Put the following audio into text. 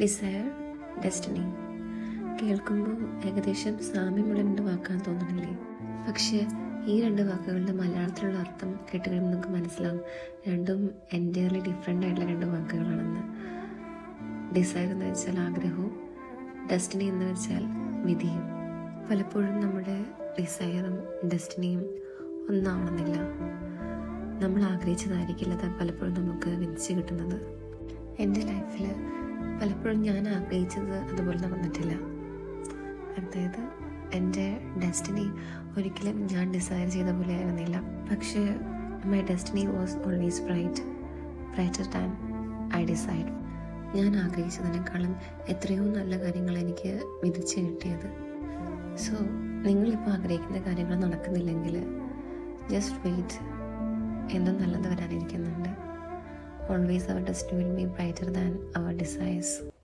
Desire, destiny കേൾക്കുമ്പോൾ ഏകദേശം സാമ്യമുള്ള രണ്ട് വാക്കാന്ന് തോന്നുന്നില്ലേ? പക്ഷേ ഈ രണ്ട് വാക്കുകളുടെ മലയാളത്തിലുള്ള അർത്ഥം കേട്ടുകഴിയുമ്പോൾ നിങ്ങൾക്ക് മനസ്സിലാവും രണ്ടും എൻറ്റയർലി ഡിഫറെൻ്റ് ആയിട്ടുള്ള രണ്ട് വാക്കുകളാണെന്ന്. ഡിസയർ എന്ന് വെച്ചാൽ ആഗ്രഹവും, ഡെസ്റ്റിനി എന്ന് വെച്ചാൽ വിധിയും. പലപ്പോഴും നമ്മുടെ ഡിസയറും ഡെസ്റ്റിനിയും ഒന്നാവണമെന്നില്ല. നമ്മൾ ആഗ്രഹിച്ചതായിരിക്കില്ല അത് പലപ്പോഴും നമുക്ക് വിധിച്ച് കിട്ടുന്നത്. എൻ്റെ ലൈഫിൽ പലപ്പോഴും ഞാൻ ആഗ്രഹിച്ചത് അതുപോലെ നടന്നിട്ടില്ല. അതായത് എൻ്റെ ഡെസ്റ്റിനി ഒരിക്കലും ഞാൻ ഡിസൈർ ചെയ്ത പോലെ ആയിരുന്നില്ല. പക്ഷേ my destiny was always brighter than I decide. ഞാൻ ആഗ്രഹിച്ചതിനേക്കാളും എത്രയോ നല്ല കാര്യങ്ങൾ എനിക്ക് വിധിച്ച് കിട്ടിയത്. സോ നിങ്ങളിപ്പോൾ ആഗ്രഹിക്കുന്ന കാര്യങ്ങൾ നടക്കുന്നില്ലെങ്കിൽ ജസ്റ്റ് വെയിറ്റ്, എന്തും നല്ലത് വരാനിരിക്കുന്നുണ്ട്. Always our destiny will be brighter than our desires.